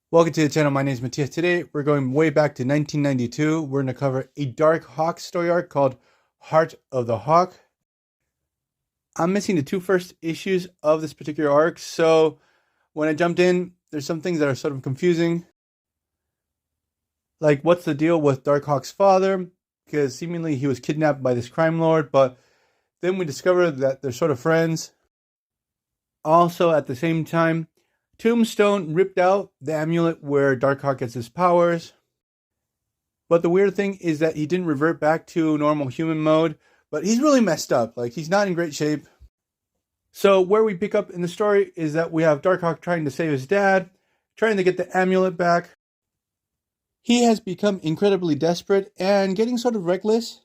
Welcome to the channel. My name is Matthias. Today we're going way back to 1992. We're going to cover a Darkhawk story arc called Heart of the Hawk. I'm missing the two first issues of this particular arc, so when I jumped in, there's some things that are sort of confusing. Like, what's the deal with Darkhawk's father? Because seemingly he was kidnapped by this crime lord, but then we discover that they're sort of friends. Also, at the same time, Tombstone ripped out the amulet where Darkhawk gets his powers. But the weird thing is that he didn't revert back to normal human mode, but he's really messed up. Like, he's not in great shape. So where we pick up in the story is that we have Darkhawk trying to save his dad, trying to get the amulet back. He has become incredibly desperate and getting sort of reckless.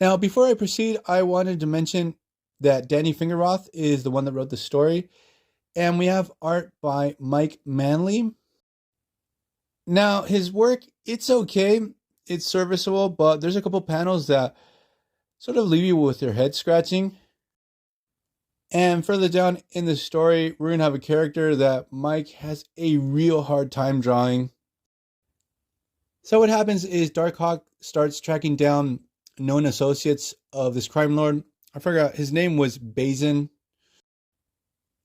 Now, before I proceed, I wanted to mention that Danny Fingerroth is the one that wrote the story, and we have art by Mike Manley. Now, his work, it's okay, it's serviceable, but there's a couple panels that sort of leave you with your head scratching. And further down in the story, we're going to have a character that Mike has a real hard time drawing. So what happens is Darkhawk starts tracking down known associates of this crime lord. I forgot, his name was Bazin.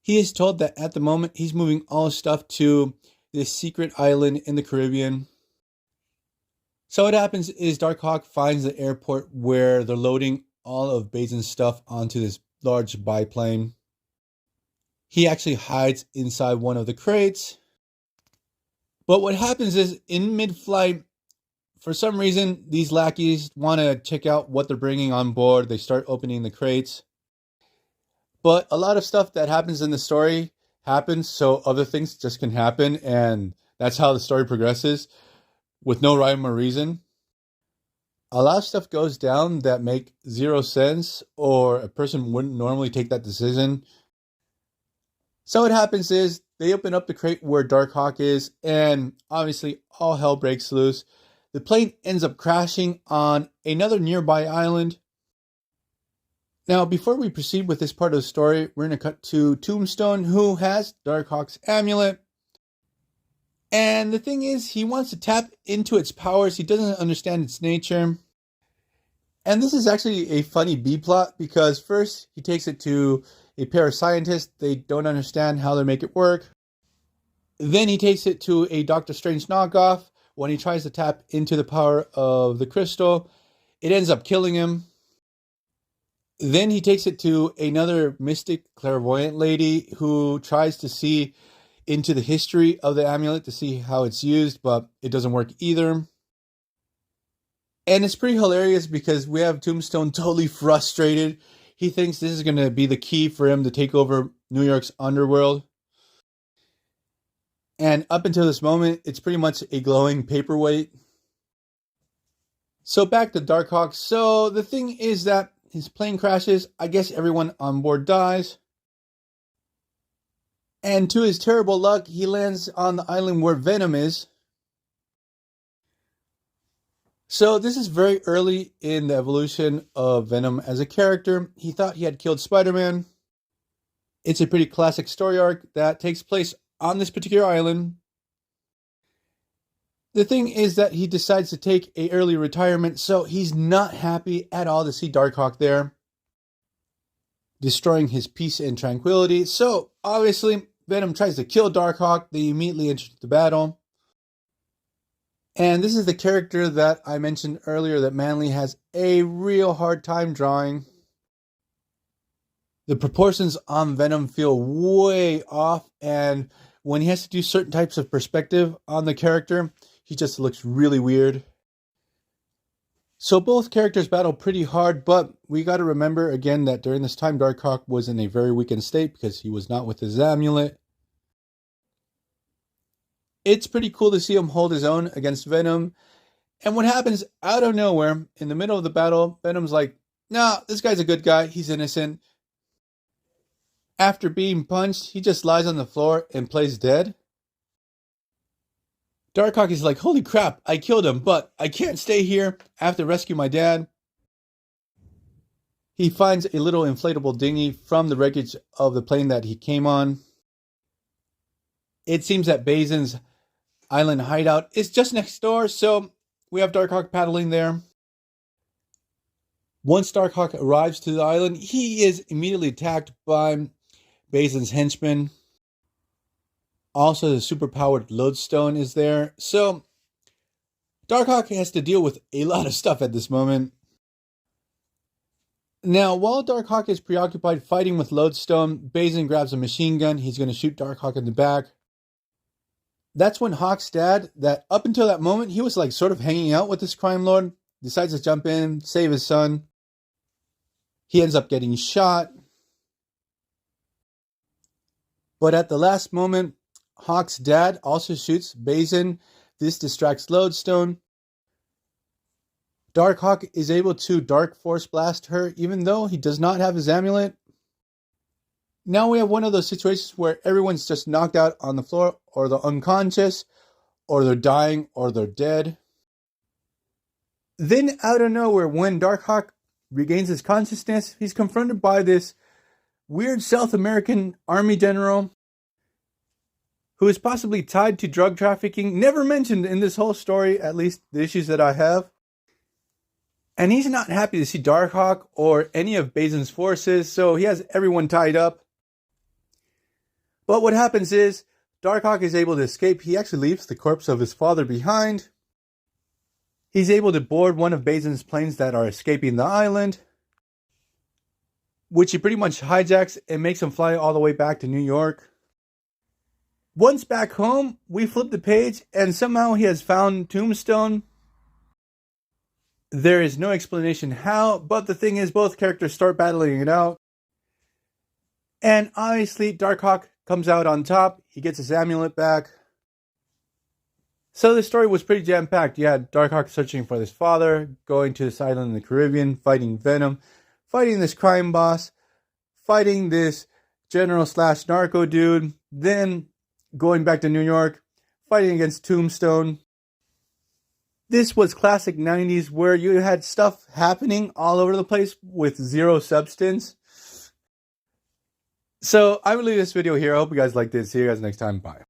He is told that at the moment he's moving all his stuff to this secret island in the Caribbean. So what happens is Darkhawk finds the airport where they're loading all of Bazin's stuff onto this large biplane. He actually hides inside one of the crates. But what happens is in mid-flight, for some reason, these lackeys want to check out what they're bringing on board. They start opening the crates. But a lot of stuff that happens in the story happens, so other things just can happen, and that's how the story progresses, with no rhyme or reason. A lot of stuff goes down that make zero sense, or a person wouldn't normally take that decision. So what happens is, they open up the crate where Darkhawk is, and obviously all hell breaks loose. The plane ends up crashing on another nearby island. Now, before we proceed with this part of the story, we're going to cut to Tombstone, who has Darkhawk's amulet. And the thing is, he wants to tap into its powers. He doesn't understand its nature. And this is actually a funny B-plot, because first he takes it to a pair of scientists. They don't understand how to make it work. Then he takes it to a Doctor Strange knockoff. When he tries to tap into the power of the crystal, it ends up killing him. Then he takes it to another mystic clairvoyant lady who tries to see into the history of the amulet to see how it's used, but it doesn't work either. And it's pretty hilarious because we have Tombstone totally frustrated. He thinks this is going to be the key for him to take over New York's underworld. And up until this moment, it's pretty much a glowing paperweight. So back to Darkhawk. So the thing is that his plane crashes. I guess everyone on board dies. And to his terrible luck, he lands on the island where Venom is. So this is very early in the evolution of Venom as a character. He thought he had killed Spider-Man. It's a pretty classic story arc that takes place on this particular island. The thing is that he decides to take an early retirement, so he's not happy at all to see Darkhawk there, destroying his peace and tranquility. So obviously, Venom tries to kill Darkhawk. They immediately enter the battle. And this is the character that I mentioned earlier that Manley has a real hard time drawing. The proportions on Venom feel way off, and when he has to do certain types of perspective on the character, he just looks really weird. So both characters battle pretty hard, but we got to remember again that during this time Darkhawk was in a very weakened state because he was not with his amulet. It's pretty cool to see him hold his own against Venom. And what happens out of nowhere, in the middle of the battle, Venom's like, nah, this guy's a good guy, he's innocent. After being punched, he just lies on the floor and plays dead. Darkhawk is like, holy crap, I killed him, but I can't stay here. I have to rescue my dad. He finds a little inflatable dinghy from the wreckage of the plane that he came on. It seems that Basin's island hideout is just next door, so we have Darkhawk paddling there. Once Darkhawk arrives to the island, he is immediately attacked by Basin's henchmen. Also, the superpowered lodestone is there, so Darkhawk has to deal with a lot of stuff at this moment. Now, while Darkhawk is preoccupied fighting with lodestone, Basin grabs a machine gun. He's going to shoot Darkhawk in the back. That's when Hawk's dad, that up until that moment, he was like sort of hanging out with this crime lord, decides to jump in, save his son. He ends up getting shot. But at the last moment, Hawk's dad also shoots Basin. This distracts Lodestone. Darkhawk is able to Dark Force blast her, even though he does not have his amulet. Now we have one of those situations where everyone's just knocked out on the floor, or they're unconscious, or they're dying, or they're dead. Then out of nowhere, when Darkhawk regains his consciousness, he's confronted by this weird South American army general who is possibly tied to drug trafficking, never mentioned in this whole story, at least the issues that I have. And he's not happy to see Darkhawk or any of Basin's forces, so he has everyone tied up. But what happens is, Darkhawk is able to escape. He actually leaves the corpse of his father behind. He's able to board one of Basin's planes that are escaping the island, which he pretty much hijacks and makes him fly all the way back to New York. Once back home, we flip the page and somehow he has found Tombstone. There is no explanation how, but the thing is both characters start battling it out. And obviously Darkhawk comes out on top. He gets his amulet back. So the story was pretty jam-packed. You had Darkhawk searching for his father, going to this island in the Caribbean, fighting Venom, fighting this crime boss, fighting this general/narco dude, then going back to New York, fighting against Tombstone. This was classic 90s where you had stuff happening all over the place with zero substance. So I will leave this video here. I hope you guys liked it. See you guys next time. Bye.